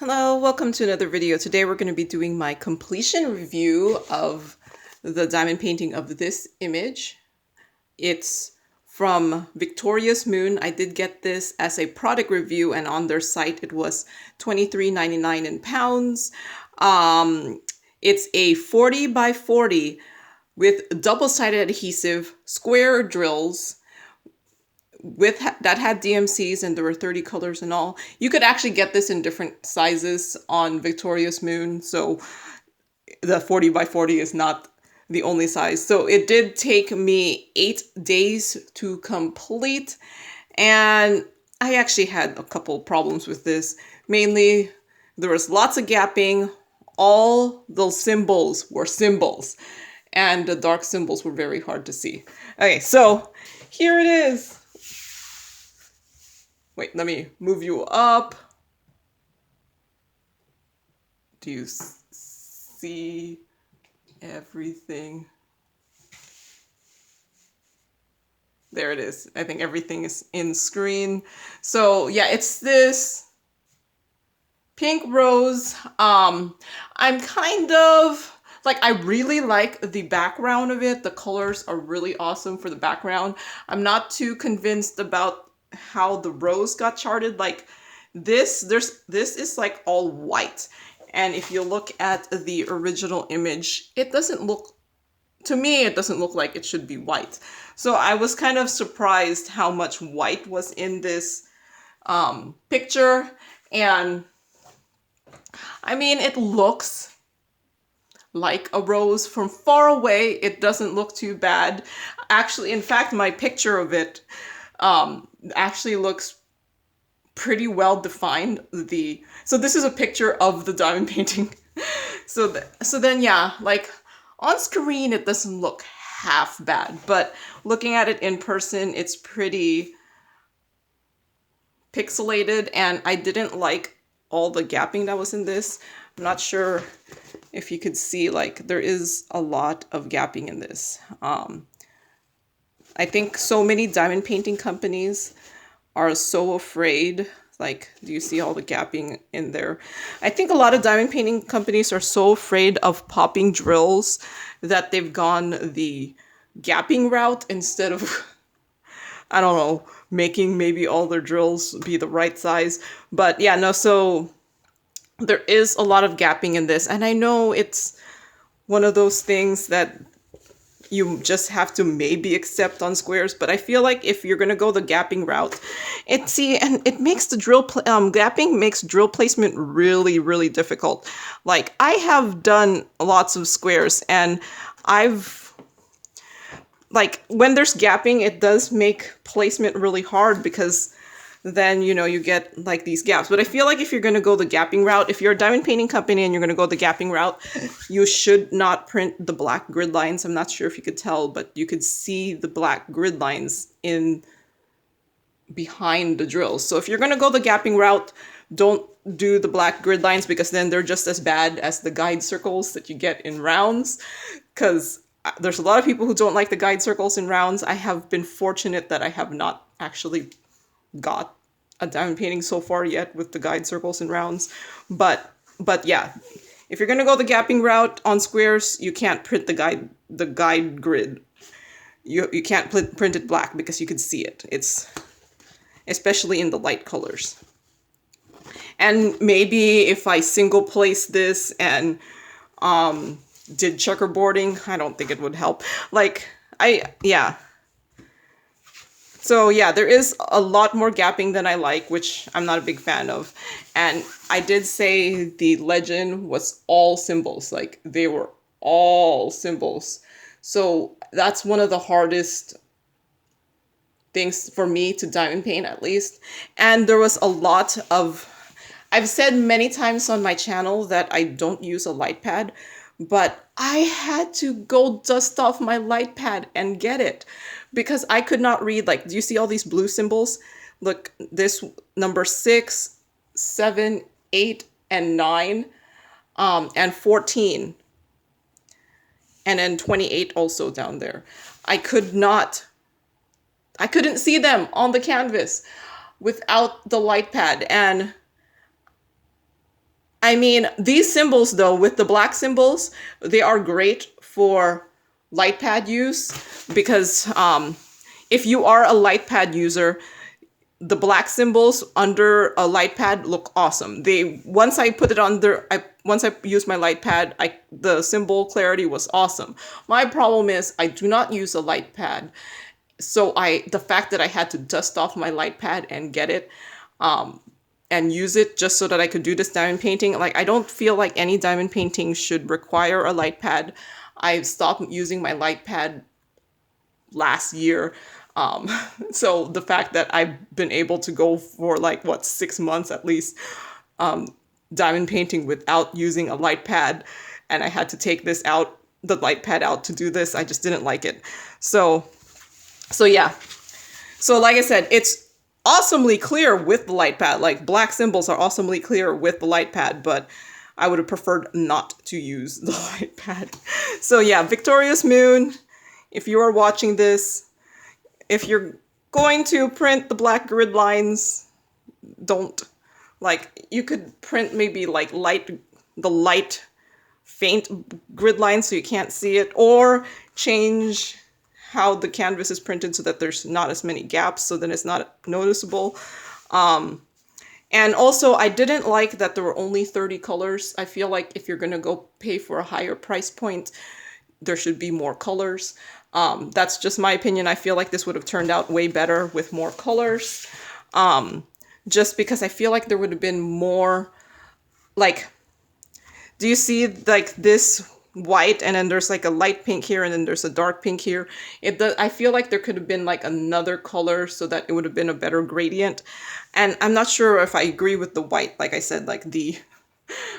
Hello, welcome to another video. Today we're going to be doing my completion review of the diamond painting of this image. It's from Victorious Moon. I did get this as a product review, and on their site it was $23.99 in pounds. It's a 40 by 40 with double-sided adhesive, square drills, that had DMCs, and there were 30 colors in all. You could actually get this in different sizes on Victorious Moon, so the 40 by 40 is not the only size. So it did take me 8 days to complete, and I actually had a couple problems with this. Mainly, there was lots of gapping. All those symbols were symbols, and the dark symbols were very hard to see. Okay, so here it is. Wait, let me move you up. Do you see everything? There it is. I think everything is in screen. So yeah, it's this pink rose. I'm kind of like, I really like the background of it. The colors are really awesome for the background. I'm not too convinced about how the rose got charted. Like this is like all white, and if you look at the original image, it doesn't look, to me it doesn't look like it should be white. So I was kind of surprised how much white was in this picture. And I mean, it looks like a rose from far away. It doesn't look too bad. Actually, in fact, my picture of it actually looks pretty well defined. So this is a picture of the diamond painting. So then yeah, like on screen it doesn't look half bad, but looking at it in person, it's pretty pixelated, and I didn't like all the gapping that was in this. I'm not sure if you could see, like there is a lot of gapping in this. I think so many diamond painting companies are so afraid. Like, do you see all the gapping in there? I think a lot of diamond painting companies are so afraid of popping drills that they've gone the gapping route instead of, I don't know, making maybe all their drills be the right size. But yeah, no, so there is a lot of gapping in this, and I know it's one of those things that you just have to maybe accept on squares, but I feel like if you're gonna go the gapping route, it makes the gapping makes drill placement really, really difficult. Like, I have done lots of squares, and like when there's gapping, it does make placement really hard, because then, you know, you get like these gaps. But I feel like if you're going to go the gapping route, if you're a diamond painting company and you're going to go the gapping route, you should not print the black grid lines. I'm not sure if you could tell, but you could see the black grid lines in behind the drills. So if you're going to go the gapping route, don't do the black grid lines, because then they're just as bad as the guide circles that you get in rounds. Because there's a lot of people who don't like the guide circles in rounds. I have been fortunate that I have not actually got a diamond painting so far yet with the guide circles and rounds. But yeah, if you're gonna go the gapping route on squares, you can't print the guide grid. You can't print it black, because you can see it. It's especially in the light colors. And maybe if I single place this and did checkerboarding, I don't think it would help. Like, yeah. So yeah, there is a lot more gapping than I like, which I'm not a big fan of. And I did say the legend was all symbols, like they were all symbols. So that's one of the hardest things for me to diamond paint, at least. And there was a lot of, I've said many times on my channel that I don't use a light pad, but I had to go dust off my light pad and get it, because I could not read. Like, do you see all these blue symbols? Look, this number 6, 7, 8, and 9, and 14, and then 28 also down there. I couldn't see them on the canvas without the light pad. And I mean, these symbols though, with the black symbols, they are great for light pad use because if you are a light pad user, the black symbols under a light pad look awesome. They once I put it under, once I used my light pad, the symbol clarity was awesome. My problem is I do not use a light pad, so the fact that I had to dust off my light pad and get it, and use it just so that I could do this diamond painting. Like, I don't feel like any diamond painting should require a light pad. I stopped using my light pad last year. So the fact that I've been able to go for like, what, 6 months at least, diamond painting without using a light pad, and I had to take the light pad out to do this, I just didn't like it. So yeah. So like I said, it's awesomely clear with the light pad. Like, black symbols are awesomely clear with the light pad, but I would have preferred not to use the light pad. So yeah, Victorious Moon, if you are watching this, if you're going to print the black grid lines, don't. Like, you could print maybe like the light faint grid lines so you can't see it, or change how the canvas is printed so that there's not as many gaps, so then it's not noticeable. And also, I didn't like that there were only 30 colors. I feel like if you're gonna go pay for a higher price point, there should be more colors. That's just my opinion. I feel like this would have turned out way better with more colors. Just because I feel like there would have been more, like, do you see like this white, and then there's like a light pink here, and then there's a dark pink here? I feel like there could have been like another color so that it would have been a better gradient. And I'm not sure if I agree with the white. Like I said, like, the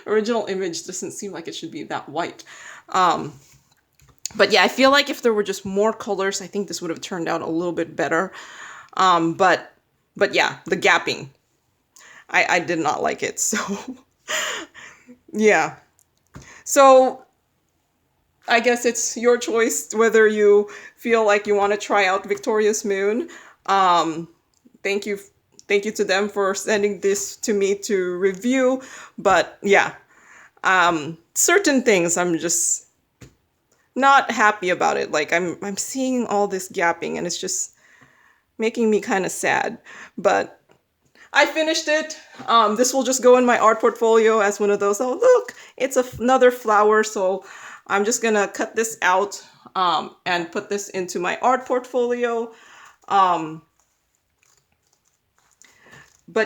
original image doesn't seem like it should be that white. But yeah, I feel like if there were just more colors, I think this would have turned out a little bit better. But yeah, the gapping, I did not like it. So yeah. So I guess it's your choice whether you feel like you want to try out Victorious Moon. Thank you to them for sending this to me to review. But yeah, certain things I'm just not happy about it. Like, I'm seeing all this gapping, and it's just making me kind of sad. But I finished it. This will just go in my art portfolio as one of those, oh look, it's another flower. So I'm just gonna cut this out and put this into my art portfolio. But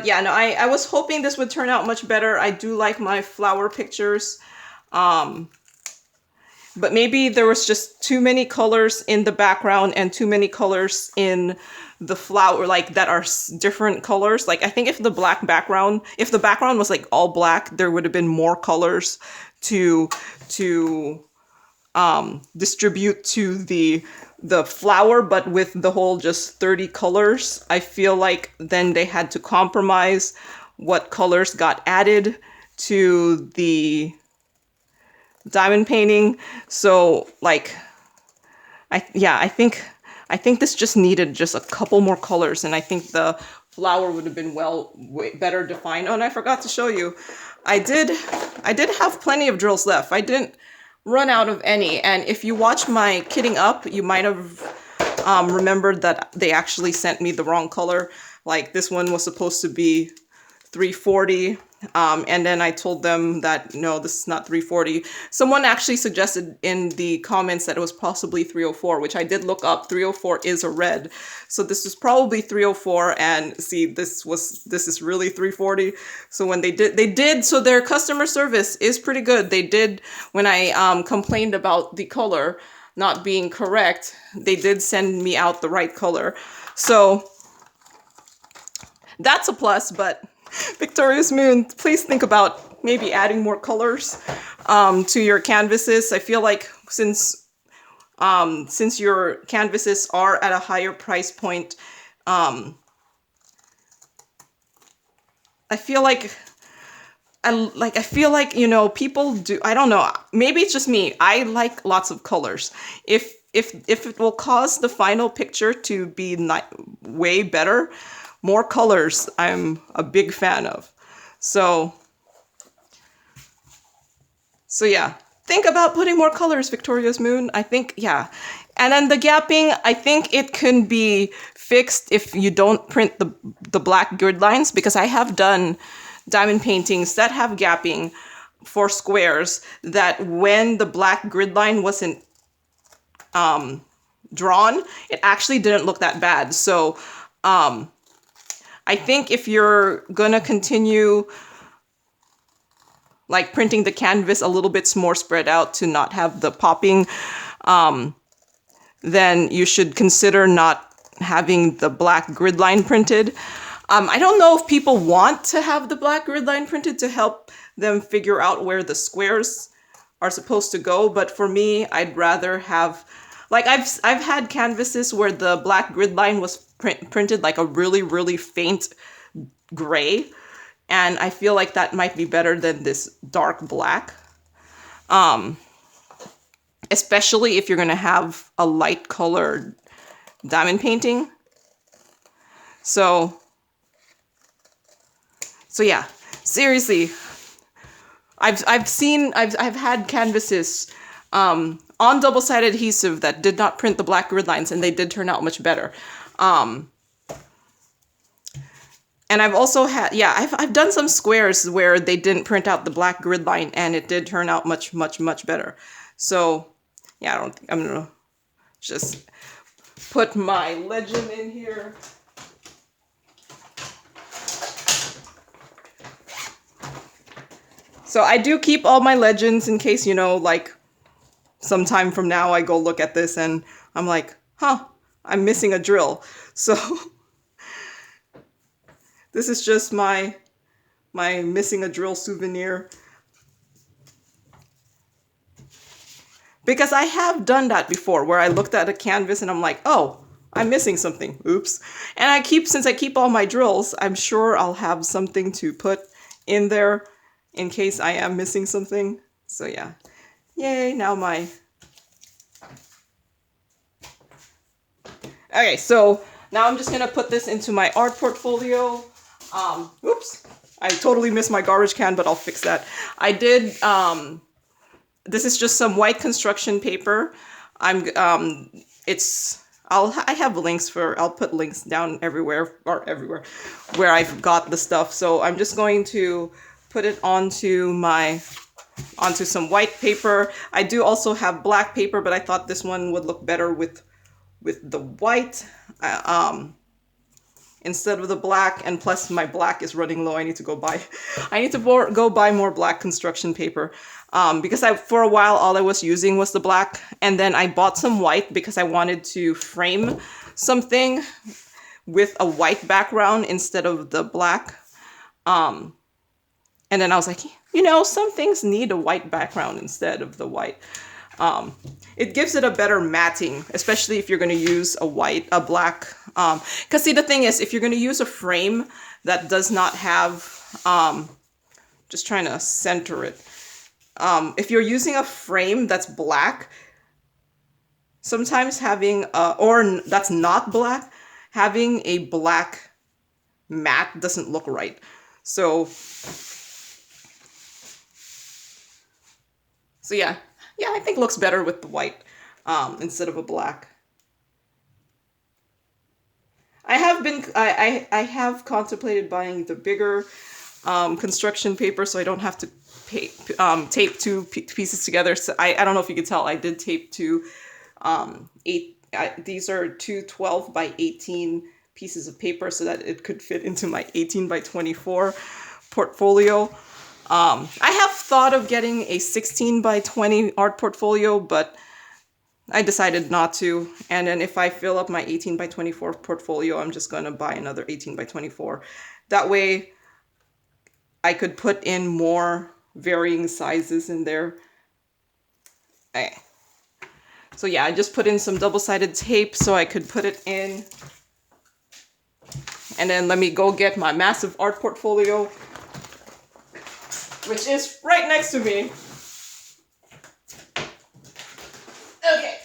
yeah, no, I was hoping this would turn out much better. I do like my flower pictures. But maybe there was just too many colors in the background and too many colors in the flower, like, that are different colors. Like, I think if the background was like all black, there would have been more colors to distribute to the flower. But with the whole just 30 colors, I feel like then they had to compromise what colors got added to the diamond painting. So like, I think this just needed just a couple more colors, and I think the flower would have been way better defined. Oh, and I forgot to show you, I did have plenty of drills left. I didn't run out of any. And if you watch my kitting up, you might have remembered that they actually sent me the wrong color. Like, this one was supposed to be 340. And then I told them that, no, this is not 340. Someone actually suggested in the comments that it was possibly 304, which I did look up. 304 is a red. So this was probably 304, and see, this is really 340. So when they did, so their customer service is pretty good. They did, when I complained about the color not being correct, they did send me out the right color. So that's a plus. But Victorious Moon, please think about maybe adding more colors to your canvases. I feel like since your canvases are at a higher price point, I feel like you know, people do, I don't know, maybe it's just me, I like lots of colors. If it will cause the final picture to be way better, more colors I'm a big fan of. So So yeah, think about putting more colors, Victoria's Moon. I think, yeah. And then the gapping, I think it can be fixed if you don't print the black grid lines, because I have done diamond paintings that have gapping for squares that when the black grid line wasn't drawn, it actually didn't look that bad. So I think if you're gonna continue like printing the canvas a little bit more spread out to not have the popping, then you should consider not having the black grid line printed. I don't know if people want to have the black grid line printed to help them figure out where the squares are supposed to go, but for me, I'd rather have, like I've had canvases where the black grid line was printed like a really, really faint gray, and I feel like that might be better than this dark black. Especially if you're gonna have a light colored diamond painting. So yeah, seriously, I've had canvases on double-sided adhesive that did not print the black grid lines, and they did turn out much better. And I've also had, yeah, I've done some squares where they didn't print out the black grid line, and it did turn out much, much, much better. So yeah, I don't think I'm gonna just put my legend in here. So I do keep all my legends in case, you know, like sometime from now I go look at this and I'm like, huh, I'm missing a drill. So this is just my missing a drill souvenir. Because I have done that before, where I looked at a canvas and I'm like, oh, I'm missing something. Oops. And since I keep all my drills, I'm sure I'll have something to put in there in case I am missing something. So yeah. Yay, now my... Okay, so now I'm just gonna put this into my art portfolio. Oops. I totally missed my garbage can, but I'll fix that. I did, this is just some white construction paper. I have links I'll put links down everywhere where I've got the stuff. So I'm just going to put it onto some white paper. I do also have black paper, but I thought this one would look better with the white instead of the black, and plus my black is running low. I need to go buy more black construction paper, because for a while all I was using was the black, and then I bought some white because I wanted to frame something with a white background instead of the black. And then I was like, you know, some things need a white background instead of the white. It gives it a better matting, especially if you're going to use a black, because see, the thing is, if you're going to use a frame that does not have, just trying to center it, if you're using a frame that's black, sometimes or that's not black, having a black mat doesn't look right. So yeah. Yeah, I think looks better with the white instead of a black. I have contemplated buying the bigger construction paper so I don't have to tape two pieces together. So I don't know if you can tell, I did tape two these are two 12 by 18 pieces of paper so that it could fit into my 18 by 24 portfolio. I have thought of getting a 16 by 20 art portfolio, but I decided not to. And then if I fill up my 18 by 24 portfolio, I'm just going to buy another 18 by 24. That way I could put in more varying sizes in there. Okay. So yeah, I just put in some double-sided tape so I could put it in. And then let me go get my massive art portfolio, which is right next to me. Okay.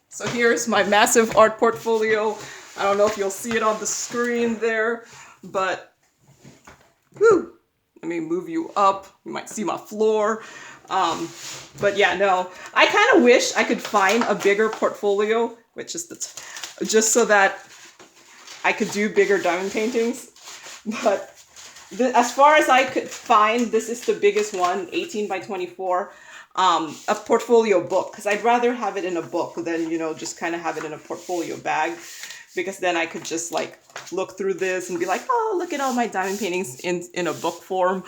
So here's my massive art portfolio. I don't know if you'll see it on the screen there, but whew, Let me move you up. You might see my floor. But yeah, no. I kind of wish I could find a bigger portfolio, which is just so that I could do bigger diamond paintings. But as far as I could find, this is the biggest one, 18 by 24. A portfolio book, because I'd rather have it in a book than, just kind of have it in a portfolio bag, because then I could just like look through this and be like, oh, look at all my diamond paintings in a book form.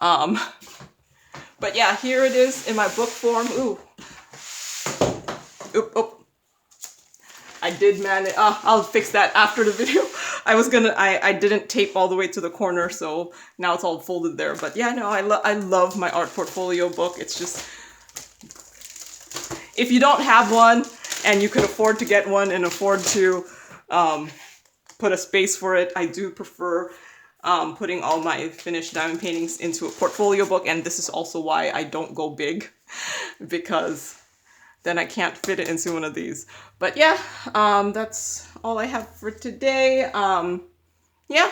But yeah, here it is in my book form. Ooh. Oop, oop. I did manage. I'll fix that after the video. I didn't tape all the way to the corner, so now it's all folded there. But yeah, no, I love my art portfolio book. It's just, if you don't have one and you can afford to get one and afford to put a space for it, I do prefer putting all my finished diamond paintings into a portfolio book. And this is also why I don't go big, because then I can't fit it into one of these. But yeah, that's all I have for today. Yeah,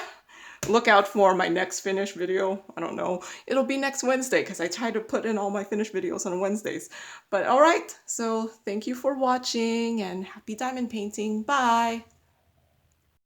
look out for my next finish video. I don't know. It'll be next Wednesday, because I try to put in all my finished videos on Wednesdays. But all right, so thank you for watching and happy diamond painting. Bye.